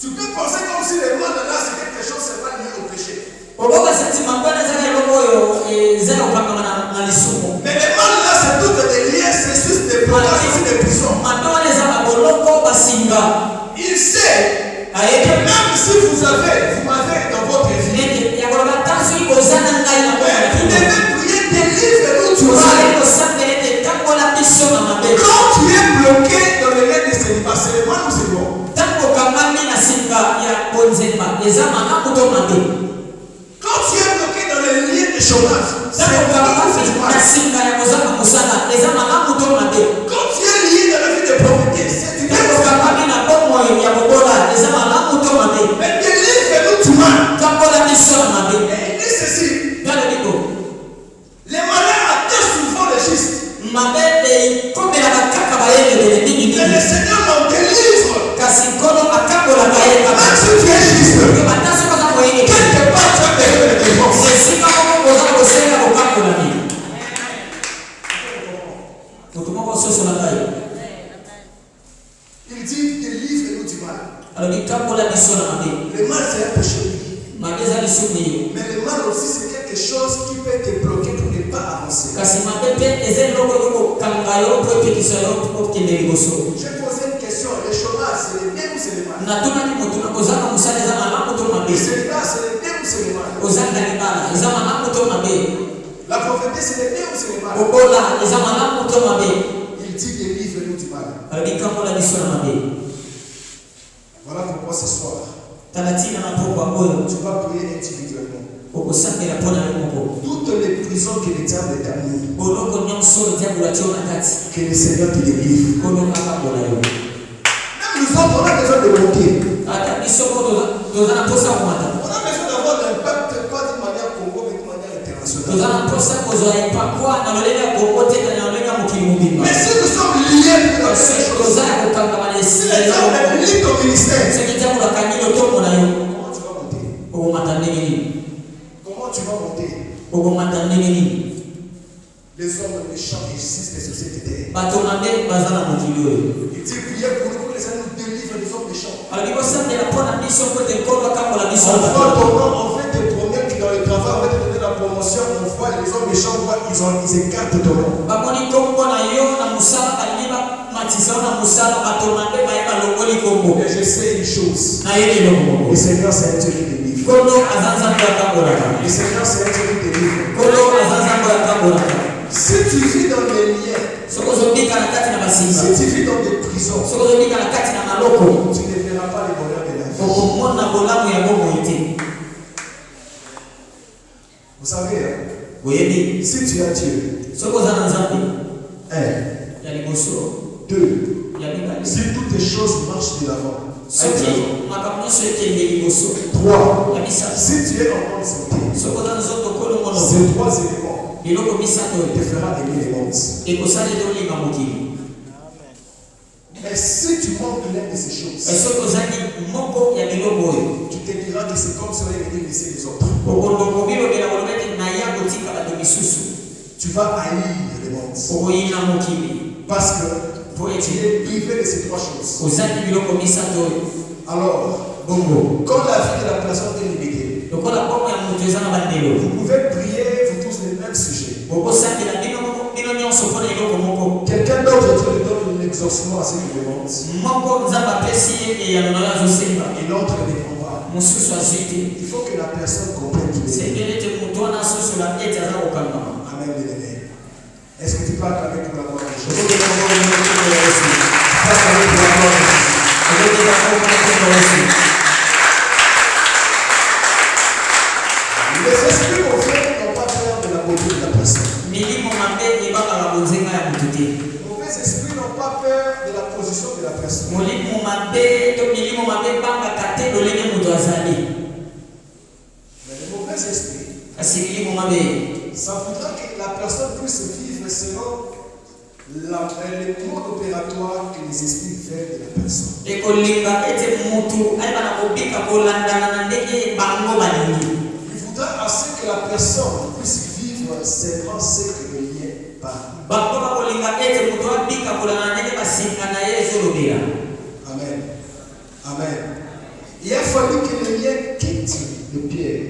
Tu peux penser comme si le mal là c'est quelque chose seulement lié au péché. Mais le mal là c'est tout des liens, c'est juste des blocages, des prisons. Il sait que même si vous m'avez dans votre vie, vous devez prier, délivre-nous du mal. Quand tu es bloqué dans le lien de célibat, c'est le mal ou c'est bon? Quand tu es bloqué dans le lien de chômage, c'est le mal ou c'est le mal? Quand tu es lié dans la vie de pauvreté, c'est du mal. Mais délivre-nous du mal. Et il dit ceci. Les malins atteignent souvent les justes. Et le Seigneur m'en délivre. Même si tu es juste, quelque part tu as besoin de délivrance. Il dit délivre-nous du mal. Alors il tambola biso na mabe. Le mal c'est un péché. Mabeza lisumu. Mais le mal aussi c'est quelque chose qui peut te bloquer pour ne pas avancer. Kasi mabepe ezel loko loko kangayo po pekisayo po kende liboso. J'ai posé une question, le chômage c'est le bien ou c'est le mal? Natuna ni mutu na kozanga musale za malamu to mabe. Le célibat c'est le bien ou c'est le mal? Ozanga ni bala za malamu to mabe. La pauvreté c'est le bien ou c'est le mal? Obola za malamu to mabe. Il dit délivre-nous du mal. Alors il tambola biso na mabe. Voilà pourquoi ce soir Talatina na pokwa oyo. tu vas prier individuellement. Okosambela pona moko. Toutes les prisons que le diable t'a mis, Boloko nyonso diabo la tiona kati. que le Seigneur te délivre. Kono kaka bola yo. Même nous autres, on a besoin de monter. Ata biso ko tozana posa komata. On a besoin d'avoir l'impact pas d'une manière Congo, mais d'une manière internationale. Tozana posa kozwa ipakwa na lolenga kokote na lolenga mokili mobimba. Mais si nous sommes liés pour la Si chose, tozala kokanga si le diable lit ton ministère, soki diabo la kanilo to mona yo. comment tu vas monter? Okomata ndenge nini? Comment tu vas monter? Okomata ndenge nini? Les hommes méchants existent sur cette terre. Bato na nde baza na mokili oyo. Il dit priez pour nous que les Seigneur nous délivre des hommes méchants. Alors libosambela mpona biso po te nkolo akambola biso On na voit bato. ton nom, on fait te promettre que dans le travail, on va te donner la promotion. On voit les hommes méchants, on voit, ils écartent ton nom. Bamoni kombo na yo na musala balingi bamatisa na musala bato na nde bayeba longoli kombo. Et je sais une chose. Na ye eloko moko. Le Seigneur, c'est un Dieu qui délivre. Kono aza nzambe akambolaka. Le Seigneur, c'est un Dieu qui délivre. Kono aza nzambe akambolaka. Si tu vis dans les liens, Soko ozobika na kati na basinga. si tu vis dans des prisons, Soko ozobika na kati na maloko. tu ne verras pas les bonheurs de la vie. Okomona bolamu ya bomoi te. Vous savez, Boyebi. si tu as Dieu, Soko oza na nzambe. un, Ya liboso. deux, Ya mibale. si toutes les choses marchent de l'avant, Soki makambo nyonso ekende liboso. trois, Ya misato. si tu es en bonne santé, Soko oza nzoto kolongono. ces trois éléments Biloko misato te fera aimer les mondes. ekosala ete olinga mokili. Mais si tu manques l'un de ces choses, Soki ozali moko ya biloko oyo. tu te diras que c'est comme si on avait venu laisser les autres. Okondoko bilobela koloba ete naya kotika bato misusu. Tu vas haïr les mondes. Okoyina mokili. Parce que Po tu ete es privé de ces trois choses. ozali biloko misato oyo. Alors, Bongo. quand la vie de la personne est limitée, Lokola bongo ya moto eza na bandelo. vous pouvez prier, vous tous les mêmes sujets. Okosambela bino nyonso mpona eloko moko. Quelqu'un d'autre Dieu lui donne l'exaucement à ce qu'il demande. Moko nzambe apesi ye eyano na yo azosemba. Et l'autre ne dépend pas. Mosusu azwi te. Il faut que la personne comprenne qu'il est. Sengeli ete moto wana asosola ete aza kokangama. Amen, bien-aimé. Est-ce que tu peux acclamer pour la gloire de Dieu? Okokende bongo na nkombo ya Yesu. Tu peux acclamer pour la gloire de Dieu. Okokende bongo na nkombo ya Yesu. Les esprits mauvais n'ont pas peur de la beauté de la personne. Milimo mabe ebakaka bonzenga ya motu te. Les mauvais esprits n'ont pas peur de la position de la personne. Molimo mabe to milimo mabe ebangaka te lolenge moto azali. Mais les mauvais esprits, Kasi milimo mabe ça voudra que la personne puisse vivre selon le mode opératoire que les esprits veulent de la personne. ekolinga ete motu ayeba na kobika kolandana na ndenge bango balingi. Il voudra assez que la personne puisse vivre seulement ce que le lien parle. Bango bakolinga ete moto abika kolanda na ndenge basinga na ye ezolobela. Amen. Amen. Il a fallu que le lien quitte le Pierre.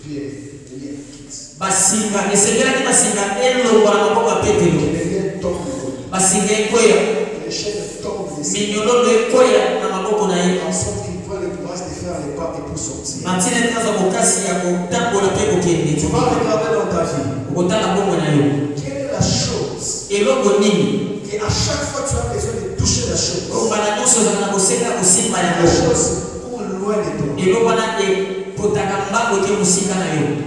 Pierre, le lien quitte. Basinga esengelaki basinga elongwa na maboko ya Que Petelo. le lien tombe le haut. Basinga ekweya. Que les chaînes tombent des cieux. Minyololo ekweya na maboko na ye. En sorte qu'il voit le courage de faire les pas et pour sortir. Matina ete aza bokasi ya kotambola mpe kokende. Tu vas regarder dans ta vie. Okotala bongo na yo. Quelle est la chose Eloko nini et à chaque fois tu as besoin de toucher la chose. ombala nyonso ozala na kosenga kosimba La yango. chose pour loin de toi. Eloko wana epotaka mbango te mosika na yo.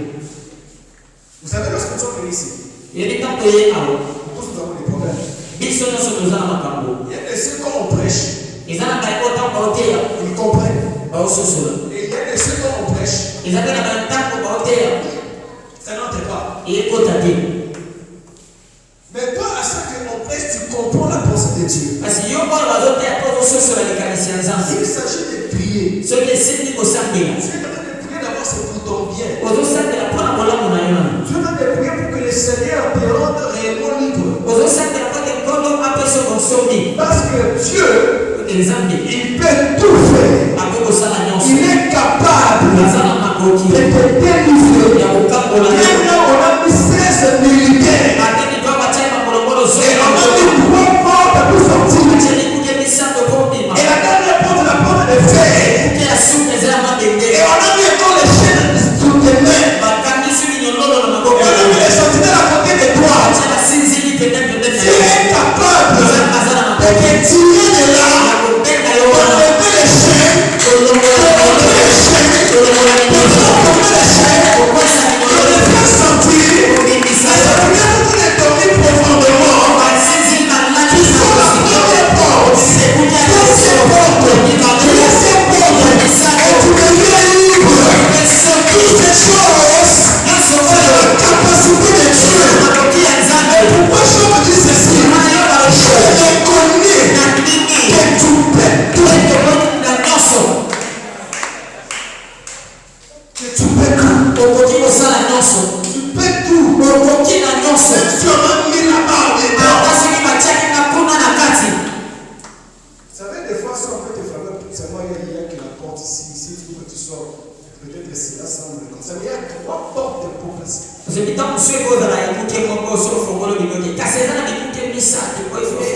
Vous savez, lorsque nous sommes venus ici, Yeli ntango ye awa tous nous avons des problèmes. biso nyonso toza na makambo. Il y a des ceux quand on prêche, Eza na baye otango baoteya ils comprennent. baososola. Et il y a des ceux quand on prêche, Eza mpe na bantango baoteya ça n'entre pas. eyekota te. Mais toi, à ce qu'on prêche, tu comprends la pensée de Dieu. Kasi yo oyo bazoteya mpo ozososola likanisi ya nzambe. S'il s'agit de prier, Soki esengi kosambela tu es en train de prier d'abord, c'est pour ton bien. ozosambela mpona bolamu na yo nano. Tu es en train de prier pour que le Seigneur te rende réellement libre. Ozosambela mpo te nkolo apesa Parce que Dieu, il peut tout faire. Il est capable de te délivrer. Maintenant, on a mis 16 militaires. Et on a mis 3 portes pour sortir. Et la dernière porte est la porte de fer. Et on a mis encore les chaînes sous tes mains. Et on a mis les sentinelles à côté de toi. Tu es capable de te tirer de là. Enlever les chaînes.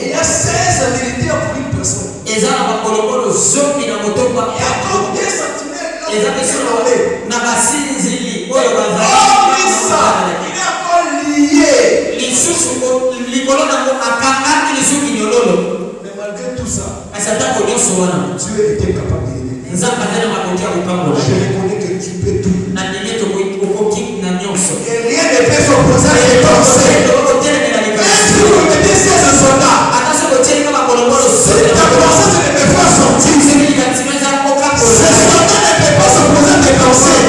Il y a 16 militaires pour une personne. Et à côté sentinelles, il est encore lié. Mais malgré tout ça, Dieu était capable d'aider. Je reconnais que tu peux tout. Et rien ne peut s'opposer à tes pensées. Même si vous mettez 16 soldats, si ta pensée ne peut pas sortir, ces soldats ne peuvent pas s'opposer à tes pensées.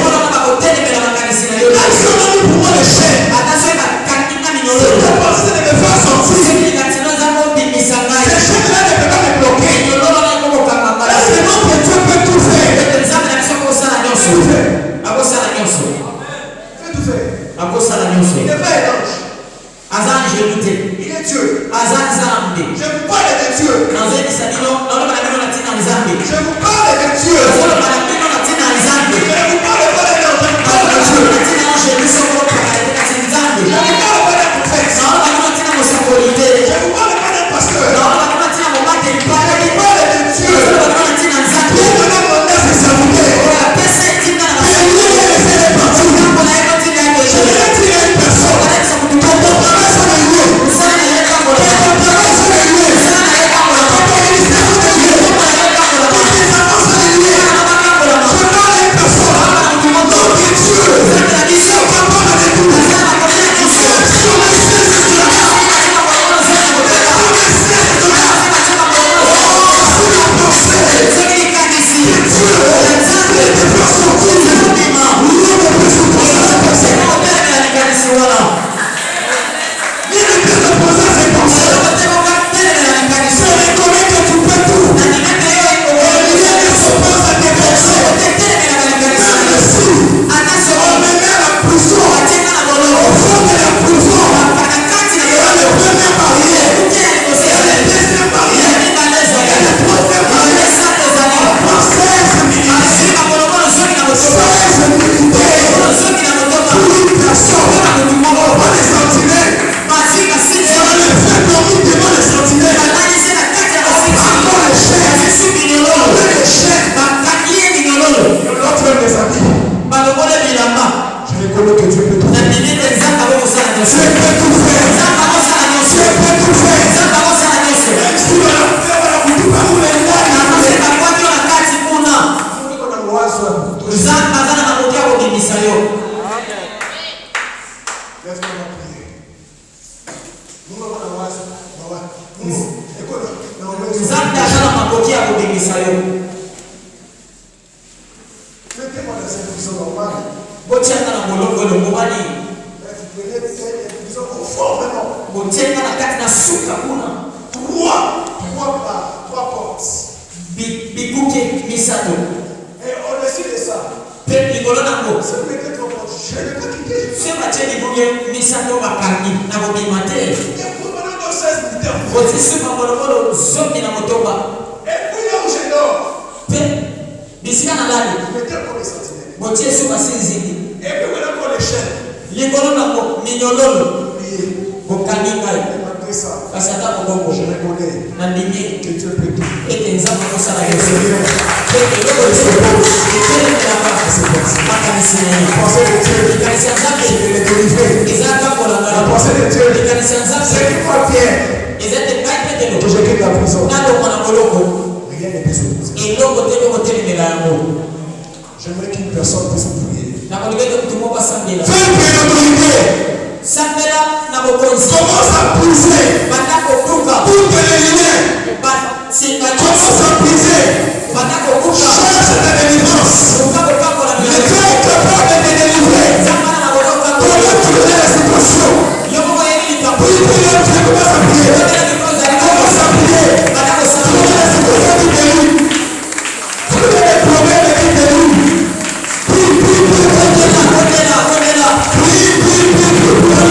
Même si on a mis pour moi le chef, si ta pensée ne peut pas sortir, ces chefs-là ne peuvent pas me bloquer. Parce que notre Dieu peut tout faire. Il n'est pas étanche. Il est Dieu. Je vous parle de Dieu. Je vous parle de Dieu. Je vous parle pas de Dieu. Je vous parle pas d'un prophète. Je vous parle pas d'un pasteur. Je vous parle de Dieu. Qui a donné mon âme et sa bouteille. Je vais laisser les parties. Je vais tirer une personne. Ton travail sur les lieux. Ton travail sur les lieux. Ton ministère sur les lieux. Ton enfants sur les lieux. Je parle à une personne. Donc Dieu, ils sont capables de tout. Sur les cieux, c'est tout. serviteur. Otisuma bolobolo zomi na motoba. Et puis là où je dors, bisika na lali. je mettais encore les sentinelles. Botie suka sinzini. Et puis maintenant encore les chaînes. Likolo na minyololo. Oubliez. Bokaninga. Et malgré ça, Kasi ata kobongo. je reconnais Na ndimi que Dieu peut tout. ete nzambe akosala Et yesu. Seigneur, Ete eloko etelemela makanisi na ye. la pensée de Dieu, Likanisi ya c'est nzambe de les délivrer. ezalaka kolanga. La pensée de Dieu, Likanisi ya nzambe c'est qu'il faut bien ezate ngai petelo. que je quitte la prison. Nalongwa na boloko. Rien n'est plus opposé. Eloko te eloko telemela yango. J'aimerais qu'une personne puisse prier. Nakolinga ete mutu moko asambela. Fais prier l'autorité. Sambela na bokonzi. Commence à pousser Banda kokuka. pour te l'éliminer. Singa Commence à pousser. banda kokuka. Cherche ta délivrance. Kuka kokakola Le mbele. Dieu est capable de te délivrer. Zambana na boloko. Comment tu connais la situation? Yoko yeli likambo. Prie, prie, Dieu, commence à prier. Commence à prier. Tu connais la situation qui délie. Tu connais les problèmes qui délient. Prie, prie, prie, prie, prie. Prie, prie, prie, prie.